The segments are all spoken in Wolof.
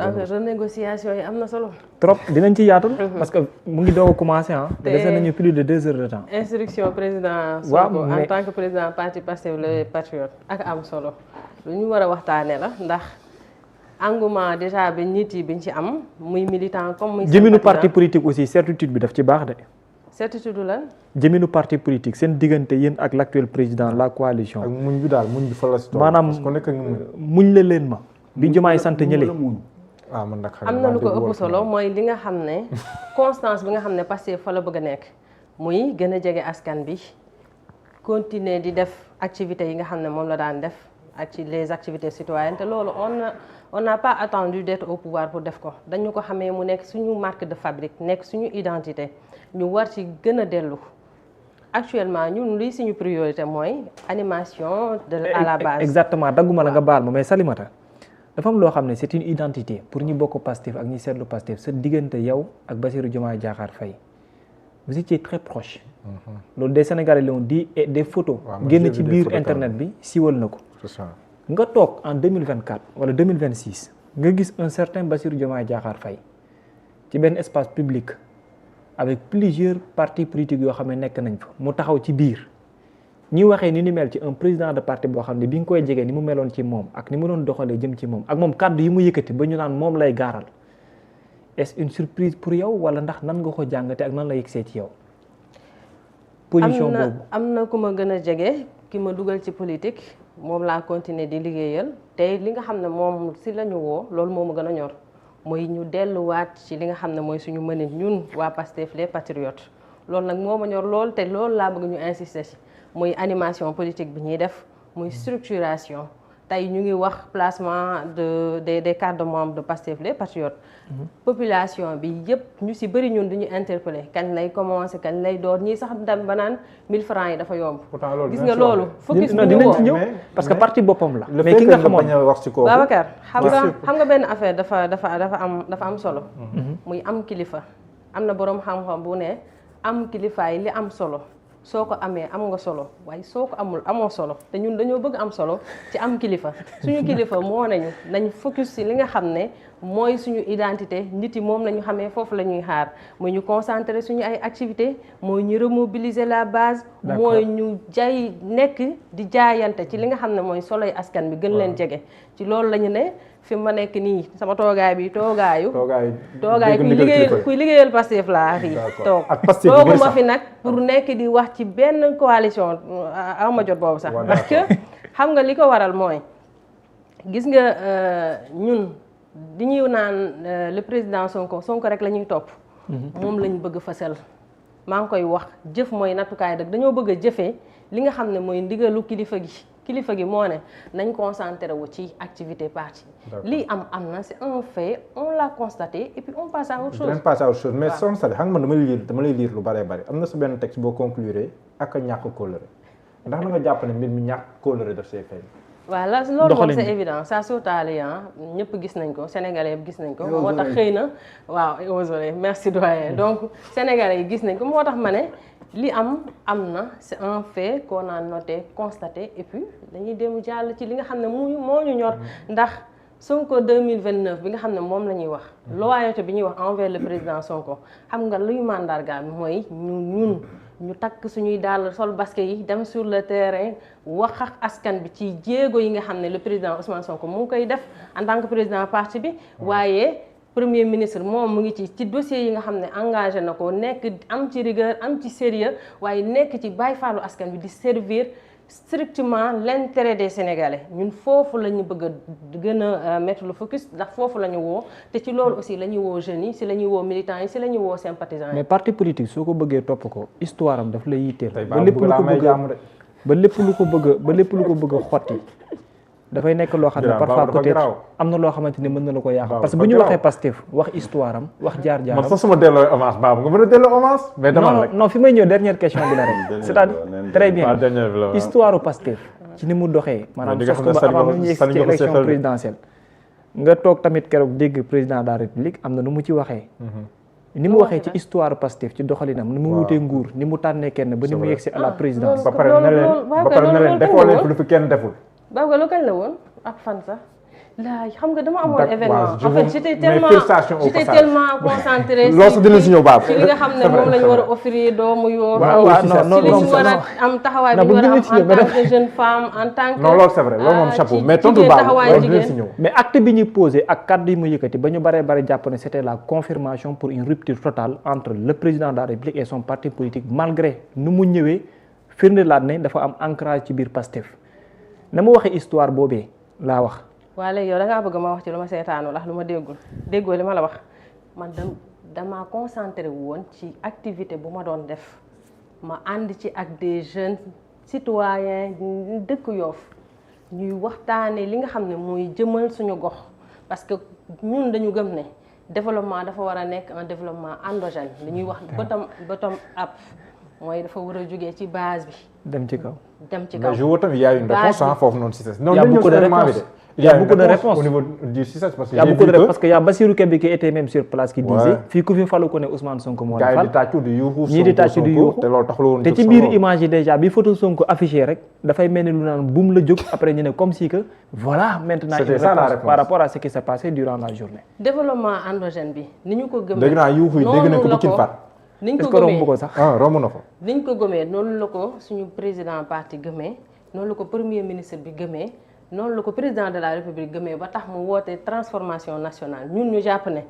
renégociation yi am na solo. trop dinañ ci yaatul. parce que mu ngi doog a commencé ah. te dese nañu plus de 2 heures de temps. instruction président Sonko en tant que président parti Pastef les Patriotes ak am solo lu ñu war a waxtaanee la ndax engouement déjà bi nit yi biñ ci am muy militant comme muy. jëminu parti politique aussi certitude bi daf ci baax de. certitude lan. jëminu parti politique seen diggante yéen ak l' actuel président la coalition. ak muñ bi daal muñ bi fa la si tool. maanaam muñ la leen ma. bi Diomaye sant ñële. man nag am na lu ko ëpp solo mooy li nga xam ne constance bi nga xam ne Pastef fa la bëgg a nekk muy gën a jege askan bi continuer di def activités yi nga xam ne moom la daan def ak ci les activités citoyennes te loolu on n'a pas attendu d'être au pouvoir pour def ko dañu ko xamee mu nekk suñu marque de fabrique nekk suñu identité ñu war ci gën a dellu actuellement ñun luy suñu priorité mooy animation de à la base. exactement dagguma la nga baal ma mais Salimata dafa am loo xam ne c'est une identité pour ñi bokk Pastef ak ñi seetlu Pastef sa diggante yow ak Bassirou Diomaye Diakhar Faye vous étiez très proche. loolu des Sénégalais l'ont dit et des photos. génn ci biir internet bi siwal na ko. nga toog en 2024 wala 2026 nga gis un certain Bassirou Diomaye Diakhar Faye ci benn espace public avec plusieurs partis politiques yoo xam ne nekk nañ fa mu taxaw ci biir. ñi waxee ni mel ci un président de parti boo xam ne bi nga koy jegee ni mu meloon ci moom ak ni mu doon doxalee jëm ci moom ak moom kàddu yi mu yëkkati ba ñu naan moom lay gaaral est-ce une surprise pour yow wala ndax nan nga ko jàngate ak nan la yëgsee ci yow. position boobu am na ku ma gën a jege ki ma dugal ci politique moom laa continuer di liggéeyal te li nga xam ne moom si la ñu woo loolu moo ma gën a ñor mooy ñu delluwaat ci li nga xam ne mooy suñu mënin ñun waa Pastef les Patriotes loolu nag moo ma ñor lool te loolu laa bëgg ñu insister ci. muy animation politique bi ñuy def muy structuration tey ñu ngi wax placement des cartes de membres de Pastef les Patriotes. population bi yëpp ñu ci bëri ñun duñu interpeller kañ lay commencer kañ lay door ñii sax dem ba naan 1000 francs yi dafa yomb. gis nga loolu focus bi ñu woo parce que parti boppam la. mais ki nga xamoon Babacar xam nga benn affaire dafa am solo. muy am kilifa am na boroom xam-xam bu ne am kilifaay li am solo. soo ko amee am nga solo waaye soo ko amul amoo solo te ñun dañoo bëgg am solo ci am kilifa suñu kilifa moo nañ focus ci li nga xam ne mooy suñu identité nit yi moom la ñu xamee foofu la ñuy xaar mooy ñu concentrer suñu ay activités mooy ñu remobiliser la base. mooy ñu nekk di jaayante ci li nga xam ne mooy soloy askan bi gën leen jege ci loolu la ñu ne fi ma nekk nii sama toogaay bi toogaayu kuy liggéeyal Pastef laa fii toog tooguma fi nag pour nekk di wax ci benn coalition awma jot boobu sax parce que xam nga li ko waral mooy gis nga ñun di ñuy naan le président Sonko rek la ñuy topp moom lañ bëgg fësal maa ngi koy wax jëf mooy nattukaay dëgg dañoo bëgg a jëfee li nga xam ne mooy ndigalu kilifa gi moo ne nañ concentré wu ci activité parti lii am na c'est un fait on l'a constaté et puis on passe à autre chose. mais Soxna Sali xam nga dama lay lire lu bëree bëri am na sa benn texte boo conclure ak a ñàkk kóllëre ndax na nga jàpp ne mbir mi ñàkk kóllëre daf see feeñ. voilà loolu moom c'est évident ça sautale ñëpp gis nañ ko sénégalais yëpp gis nañ ko moo tax xëy na waaw désolé merci doyen donc sénégalais yi gis nañ ko moo tax ma ne li am na c'est un fait qu'on a noté constaté et puis dañuy dem jàll ci li nga xam ne moo ñu ñor ndax Sonko 2029 bi nga xam ne moom la ñuy wax loyauté bi ñuy wax envers le président Sonko xam nga luy mandargaal mooy ñu takk suñuy daal sol basket yi dem sur le terrain wax ak askan bi ci jéego yi nga xam ne le président Ousmane Sonko mu ngi koy def en tant que président parti bi waaye premier ministre moom mu ngi ci dossier yi nga xam ne engagé na ko nekk am ci rigueur am ci sérieux waaye nekk ci bàyyi faalu askan bi di servir strictement l'intérêt des Sénégalais ñun foofu la ñu bëgg a gën a mettre le focus ndax foofu la ñu woo te ci loolu aussi la ñuy woo jeunes yi si la ñuy woo militants yi si la ñuy woo sympathisants yi. mais parti politique soo ko bëggee topp ko histoire am daf lay yitteel. ba lépp lu ko bëgg a xotti dafay nekk loo xam ne parfois peut-être am na loo xamante ni mën na la ko yàq parce que bu ñu waxee Pastef wax histoire am wax jaar-jaaram. man sax su ma delloo avance baabu nga mën a delloo avance. mais dama non fi may ñëw dernière question bi la rek. c'est-à-dire très bien histoire Pastef ci ni mu doxee. maanaam sax ba avant même ñu yegg ci élection présidentielle. nga toog tamit keroog dégg président de la République am na nu mu ci waxee. ni mu waxee ci histoire Pastef ci doxalinam ni mu wutee nguur ni mu tànnee kenn ba ni mu yegg si à la présidence. ba pare na leen defoo leen fi lu fi kenn deful. baaw ga lu kañ la woon ak fan sax laay xam nga dama amoon événement en fait j'étais félicitations tellement concentrée loolu sax dina si ñëw baax ci li nga xam ne moom la ñu war a offrir doomu yoo ci li ñu war a am taxawaay bi ñu war a am en tant que jeune femme en tant que non loolu c'est vrai loolu moom chapeau mais tontu baax loolu dina si ñëw mais acte bi ñu posé ak kàddu yi mu yëkkati ba ñu bare jàpp ne c'était la confirmation pour une rupture totale entre le président de la République et son parti politique malgré nu mu ñëwee firnde laat ne dafa am ancrage ci biir Pastef na mu waxee histoire boobee laa wax. waa léegi yow da ngaa bëgg ma wax ci lu ma seetaanu ndax lu ma déggoo li ma la wax man dama concentré woon ci activité bu ma doon def ma ànd ci ak des jeunes citoyens dëkk Yoff ñuy waxtaane li nga xam ne mooy jëmal suñu gox parce que ñun dañu gëm ne développement dafa war a nekk un développement endogène li ñuy wax bottom up mooy dafa war a jógee ci base bi. dem ci kaw. mais je vois tamit y a une réponse foofu noonu CICES. il y a beaucoup de réponses. Il y a beaucoup de réponses au niveau du CICES parce que il y a beaucoup de réponses parce que y a Bassirou Kébé qui était même sur place qui disait fii ku fi falu ko ne Ousmane Sonko moo la fal. di tàccu di yuuxu ñii di tàccu di yuuxu te loolu taxul woon te ci biir image yi déjà bi photo Sonko affiché rek dafay mel ni lu naan buum la jóg après ñu ne comme si que voilà maintenant une réponse par rapport à ce qui s'est passé durant la journée. développement endogène bi ni ñu ko gëmee. dégg naa yuuxu yi dégg nañ ko bu King Fahd. niñ ko gëmee ko sax romb na ko. niñ ko gëmee noonu la ko suñu président parti gëmee noonu la ko premier ministre bi gëmee noonu la ko président de la république gëmee ba tax mu woote transformation nationale ñun ñu jàpp ne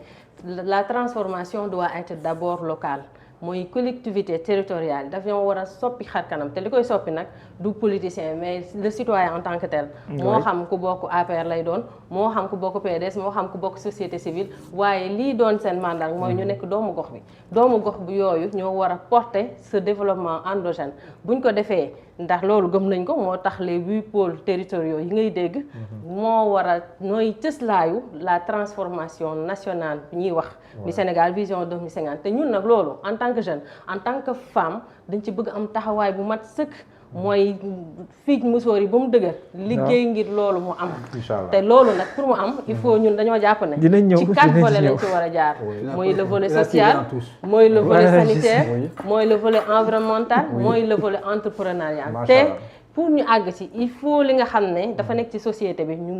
la transformation doit être d'abord locale mooy collectivité territoriale dañoo war a soppi xar kanam te li koy soppi nag du politicien mais le citoyen en tant que tel. moo xam ku bokk APR lay doon moo xam ku bokk PDS moo xam ku bokk société civile waaye lii doon seen mandat mooy ñu nekk doomu gox bi doomu gox bi yooyu ñoo war a porter ce développement endogène buñ ko defee ndax loolu gëm nañ ko moo tax les 8 pôles territoriaux yi ngay dégg moo war a nooy cëslaayu la transformation nationale bi ñuy wax du Sénégal vision 2050 te ñun nag loolu en tant que jeune en tant que femme dañ ci bëgg am taxawaay bu mat sëkk mooy fiij musóor yi ba mu dëgër liggéey ngir loolu mu am te loolu nag pour mu am il faut ñun dañoo jàpp ne ci 4 volets lañ ci war a jaar mooy le volet social mooy le volet sanitaire mooy le volet environnemental mooy le volet entrepreneurial te pour ñu àgg ci il faut li nga xam ne dafa nekk ci société bi ñu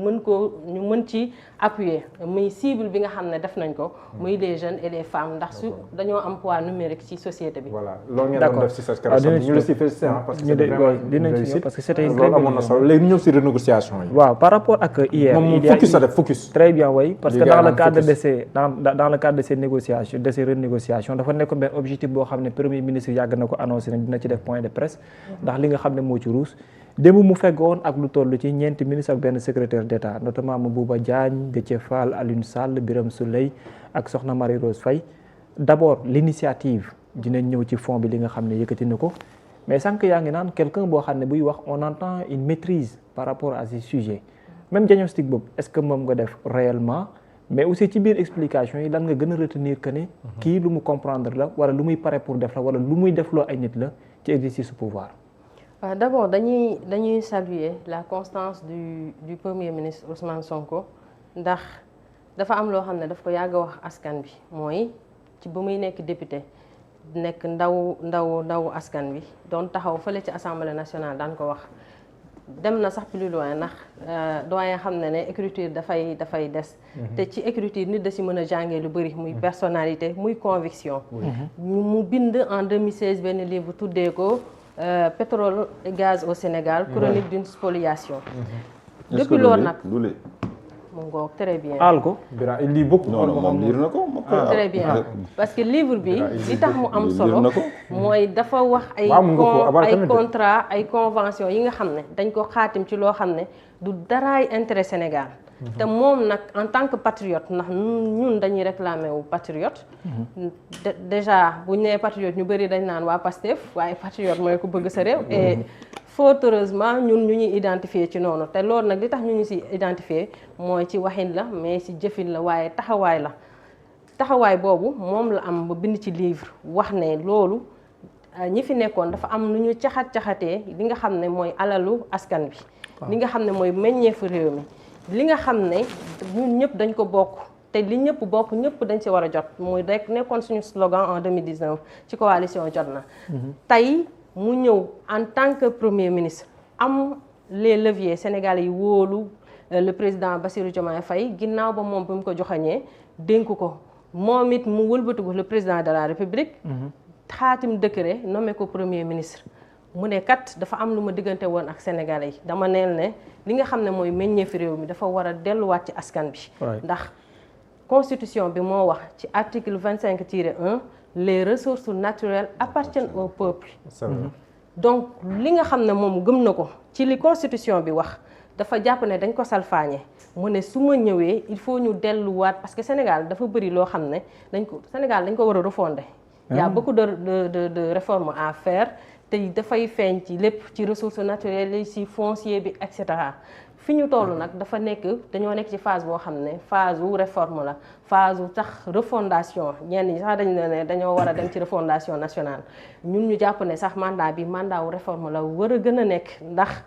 mën ci appuyer muy cible bi nga xam ne def nañ ko muy les jeunes et les femmes ndax su dañoo am poids numérique ci société bi. voilà loolu ngeen doon def ci CICES ñu la si félicité parce que c'était vraiment dinañ ci ñëw parce que c'était loolu amoon na solo léegi ñu ñëw si renégociation yi. waaw par rapport ak hier. moom focus a def focus. très bien oui parce que dans le cadre de ces dans le cadre de ces négociations de ces renégociations dafa nekk benn objectif boo xam ne premier ministre yàgg na ko annoncé nañ dina ci def point de presse ndax li nga xam ne moo ci ruus démb mu feggoon ak lu toll ci ñeenti ministre ak benn secrétaire d'État notamment Mabouba Diagne Déthié Fall Alioune Sall Birame Souleye ak Sokhna Marie Rose Faye d'abord l'initiative dinañ ñëw ci fond bi li nga xam ne yëkkati na ko mais sànq yaa ngi naan quelqu'un boo xam ne buy wax on entend une maîtrise par rapport à ces sujets même diagnostic boobu est-ce que moom nga def réellement mais aussi ci biir explication yi lan nga gën a retenir que ne kii lu mu comprendre la wala lu muy pare pour def la wala lu muy defloo ay nit la ci exercice pouvoir. D'abord dañuy saluer la constance du premier ministre Ousmane Sonko ndax dafa am loo xam ne daf ko yàgg a wax askan bi mooy ci ba muy nekk député nekk ndaw askan bi doon taxaw fële ci assemblée nationale daan ko wax dem na sax plus loin ndax doyen xam ne écriture dafay des te ci écriture nit da si mën a jàngee lu bëri muy personnalité muy conviction mu bind en 2016 benn livre tuddee ko pétrole et gaz au Sénégal chronique d'une spoliation depuis loolu nag mu ngoog très bien aal ko il lit beaucoup non moom liir na ko très bien parce que livre bi li tax mu am solo mooy dafa wax ay contrat ay convention yi nga xam ne dañ ko xaatim ci loo xam ne du daraay intérêt Sénégal te moom nag en tant que patriote ndax ñun dañuy réclamer wu patriote déjà buñ nee patriote ñu bëri dañ naan waa Pastef waaye patriote mooy ku bëgg sa réew et fort heureusement ñun ñu ñuy identifier ci noonu te loolu nag li tax ñu ñu si identifier mooy ci waxin la mais si jëfin la waaye taxawaay boobu moom la am ba bind ci livre wax ne loolu ñi fi nekkoon dafa am nu ñu caxatee li nga xam ne mooy alalu askan bi li nga xam ne mooy meññeefu réew mi li nga xam ne ñun ñëpp dañ ko bokk te li ñëpp bokk ñëpp dañ ci war a jot muy rek nekkoon suñu slogan en 2019 ci coalition jot na tey mu ñëw en tant que premier ministre am les leviers sénégalais yi wóolu le président Bassirou Diomaye Faye ginnaaw ba moom bi mu ko joxañee dénk ko moom it mu wëlbatiku le président de la République xaatim décret nommé ko premier ministre mu ne kat dafa am lu ma diggante woon ak sénégalais yi dama neel ne li nga xam ne mooy meññeefi réew mi dafa war a delluwaat ci askan bi ndax constitution bi moo wax ci article 25-1 les ressources naturelles appartiennent au peuple donc li nga xam ne moom gëm na ko ci li constitution bi wax dafa jàpp ne dañ ko salfaañe mu ne su ma ñëwee il faut ñu delluwaat parce que Sénégal dafa bëri loo xam ne dañ ko war a refonder il y a beaucoup de réformes à faire te dafay feeñ ci lépp ci ressources naturelles yi ci foncier bi et cetera fi ñu toll nag dañoo nekk ci phase boo xam ne phase wu réforme la phase wu tax refondation ñenn ñi sax dañu ne dañoo war a dem ci refondation nationale ñun ñu jàpp ne sax mandat bi mandat wu réforme la war a gën a nekk ndax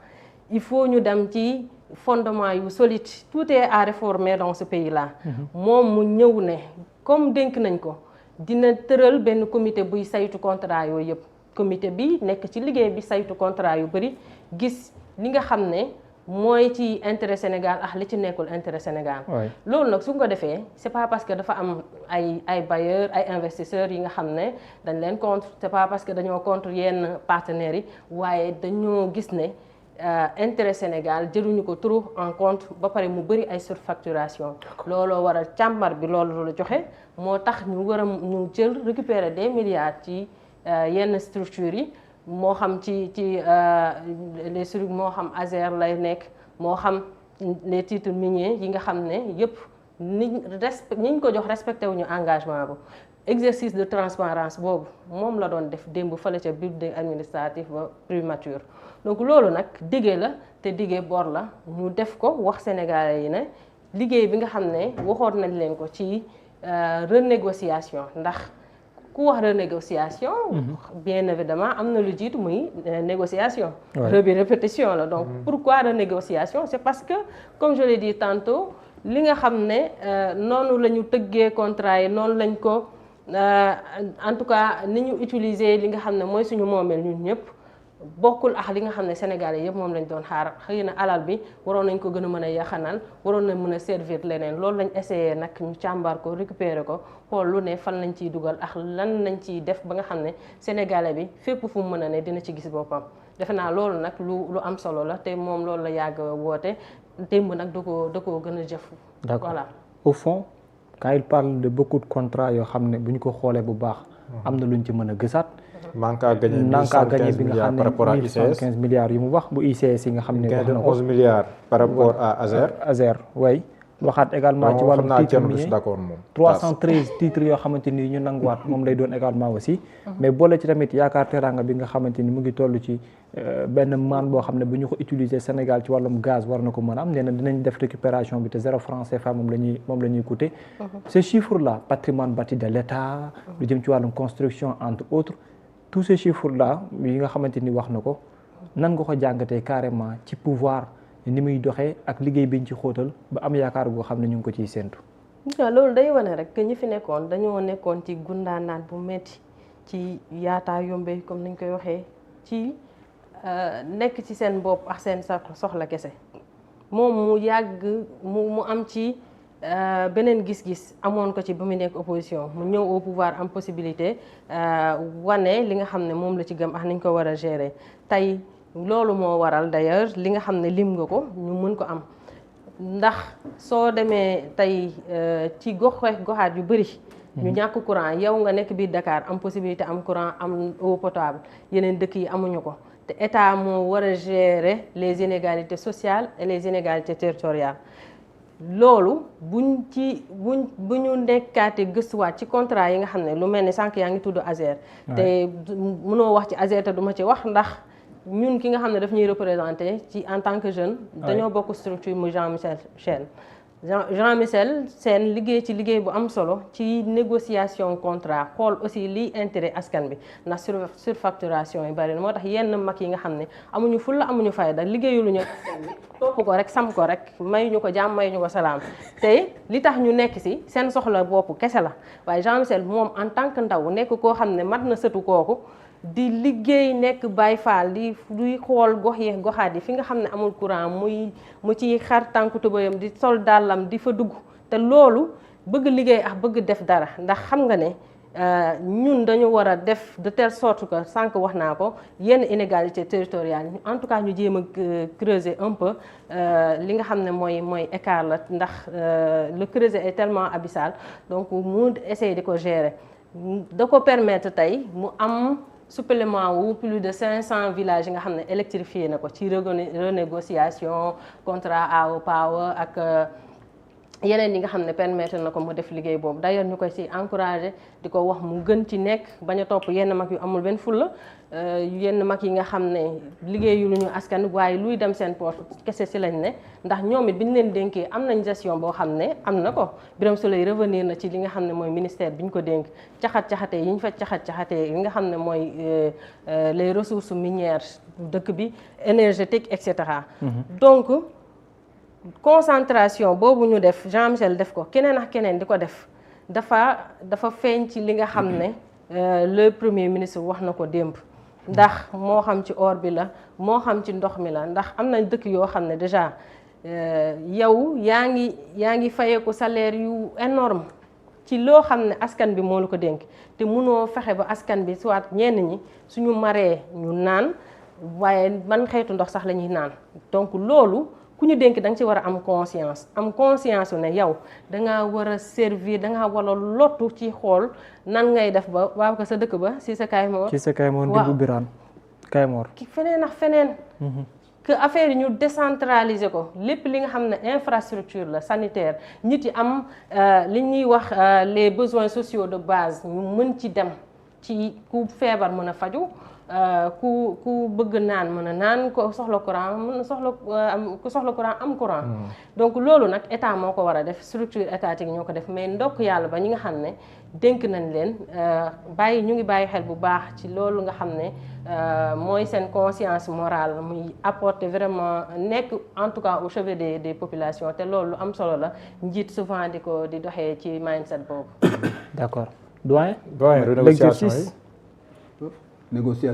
il faut ñu dem ci fondement yu solide tout est à réformer dans ce pays là moom mu ñëw ne comme dénk nañ ko dina tëral benn comité buy saytu contrat yooyu yëpp comité bi nekk ci liggéey bi saytu contrat yu bëri gis li nga xam ne mooy ci intérêt Sénégal ak li ci nekkul intérêt Sénégal loolu nag su ko defee c'est pas parce que dafa am ay bailleurs ay investisseurs yi nga xam ne dañ leen contre c'est pas parce que dañoo contre yenn partenaires yi waaye dañoo gis ne intérêt Sénégal jëluñu ko trop en compte ba pare mu bëri ay surfacturation looloo waral càmbar bi loolu la joxe moo tax ñu war a ñu jël récupérer des milliards ci yenn structures yi moo xam ci les structures moo xam Azer lay nekk moo xam les titres miniers yi nga xam ne yëpp ñiñ ko jox respecté wuñu engagement bu exercice de transparence boobu moom la doon def démb fële ca building administratif ba primature donc loolu nag diggee la te diggee bor la ñu def ko wax sénégalais yi ne liggéey bi nga xam ne waxoon nañ leen ko ci renégociation ndax ku wax renégociation bien évidemment am na lu jiitu muy négociation répétition la donc pourquoi renégociation c'est parce que comme je l'ai dit tantôt li nga xam ne noonu la ñu tëggee contrat yi noonu lañ ko en tout cas ni ñu utiliser li nga xam ne mooy suñu moomeel ñun ñëpp bokkul ak li nga xam ne Sénégalais yëpp moom lañ doon xaar xëy na alal bi waroon nañ ko gën a mën a yaxanal waroon nañ mën a servir leneen loolu lañ essayé nag ñu càmbar ko récupérer ko xool lu ne fan lañ ciy dugal ak lan lañ ciy def ba nga xam ne Sénégalais bi fépp fu mu mën a ne dina ci gis boppam defe naa loolu nag lu am solo la te moom loolu la yàgg woote démb nag da koo gën a jëf voilà au fond quand il parle de beaucoup de contrats yoo xam ne bu ñu ko xoolee bu baax am na luñ ci mën a gësaat manque à gagner bi nga xam ne 175 milliards yu mu wax bu ICS yi nga xam ne wax na ko 11 milliards par rapport à Azer way waxaat également ci wàllu titre minier 313 titres yoo xamante ni ñu nanguwaat moom lay doon également aussi mais boole ci tamit yaakaar teranga bi nga xamante ni mu ngi toll ci benn maan boo xam ne bu ñu ko utiliser Sénégal ci wàllum gaz war na ko mën a am nee na dinañ def récupération bi te 0 franc CFA moom la ñuy coûter ces chiffres là patrimoine bâti de l'État lu jëm ci wàllum construction entre autres tous ces chiffres là yi nga xamante ni wax na ko nan nga ko jàngatee carrément ci pouvoir ni muy doxee ak liggéey biñ ci xóotal ba am yaakaar goo xam ne ñu ngi ko ciy séentu. loolu day wane rek que ñi fi nekkoon dañoo nekkoon ci gundaanaan bu metti ci yaataa yombe comme niñ koy waxee ci nekk ci seen bopp ak seen soxla kese moom mu yàgg mu am ci beneen gis-gis amoon ko ci ba mu nekk opposition mu ñëw au pouvoir am possibilité wane li nga xam ne moom la ci gëm ak niñ ko war a gérer tey loolu moo waral d'ailleurs li nga xam ne lim nga ko ñu mën ko am ndax soo demee tey ci goxaat yu bëri ñu ñàkk courant yow nga nekk biir Dakar am possibilité am courant am eau potable yeneen dëkk yi amuñu ko te état moo war a gérer les inégalités sociales et les inégalités territoriales loolu bu ñu nekkaatee gëstuwaat ci contrat yi nga xam ne lu mel ni sànq yaa ngi tudd Azer te mënoo wax ci Azer te duma ci wax ndax ñun ki nga xam ne daf ñuy représenté ci en tant que jeune dañoo bokk structure mu Jean-Michel Sène liggéey ci liggéey bu am solo ci négociation contrat xool aussi liy intérêt askan bi ndax surfacturation yi bari na moo tax yenn mag yi nga xam ne amuñu fulla amuñu fayda liggéeyuluñu askan bi topp ko rek sam ko rek mayuñu ko jàmm mayuñu ko salaam te li tax ñu nekk si seen soxla bopp kese la waaye Jean-Michel moom en tant que ndaw nekk koo xam ne mat na sëtu kooku di liggéey nekk Baay Faal di xool gox yi goxaat yi fi nga xam ne amul courant mu ci xar tànku tubéyam di sol dàllam di fa dugg te loolu bëgg liggéey ak bëgg def dara ndax xam nga ne ñun dañu war a def de telle sorte que sànq wax naa ko yenn inégalité territoriale en tout cas ñu jéem a creuser un peu li nga xam ne mooy écart la ndax le creuset est tellement abyssal donc mu essayer di ko gérer da ko permettre tey mu am supplément wu plus de 500 villages yi nga xam ne électrifié na ko ci renégociation contrat AO Power ak yeneen yi nga xam ne permettre na ko mu def liggéey boobu d'ailleurs ñu koy ci encouragé di ko wax mu gën ci nekk bañ a topp yenn mag yu amul benn fulla yenn mag yi nga xam ne liggéeyu lu ñu askan waaye luy dem seen poche kese ci lañ ne ndax ñoom it bi ñu leen dénkee am nañ gestion boo xam ne am na ko Birame Souleye revenir na ci li nga xam ne mooy ministère bi ñu ko dénk caxat-caxate yi ñu fa caxat-caxate yi nga xam ne mooy les ressources minières dëkk bi énergétique et cetera donc concentration boobu ñu def Jean-Michel def ko keneen ak keneen di ko def dafa feeñ ci li nga xam ne le premier ministre wax na ko démb ndax moo xam ci or bi la moo xam ci ndox mi la ndax am nañ dëkk yoo xam ne déjà yow yaa ngi fayeeku salaire yu énorme ci loo xam ne askan bi moo la ko dénk te mënoo fexe ba askan bi soit ñenn ñi suñu maree ñu naan waaye man xeetu ndox sax la ñuy naan donc loolu ku ñu dénk da nga ci war a am conscience ne yow dangaa war a servir dangaa war a lottu ci xool nan ngay def ba waaw ko sa dëkk ba si sa Kaymoor Ndimbu Birane Kaymoor feneen ak feneen que affaire yi ñu décentraliser ko lépp li nga xam ne infrastructure la sanitaire nit yi am li ñuy wax les besoins sociaux de base ñu mën ci dem ci ku feebar mën a faju ku bëgg naan mën a naan ko soxla courant mën a ku soxla courant am courant donc loolu nag état moo ko war a def structure étatique ñoo ko def mais ndokk yàlla ba ñi nga xam ne dénk nañ leen ñu ngi bàyyi xel bu baax ci loolu nga xam ne mooy seen conscience morale muy apporter vraiment nekk en tout cas au chevet des populations te loolu lu am solo la njiit souvent di doxee ci mindset boobu. D'accord. Doyen renégociation yi négociation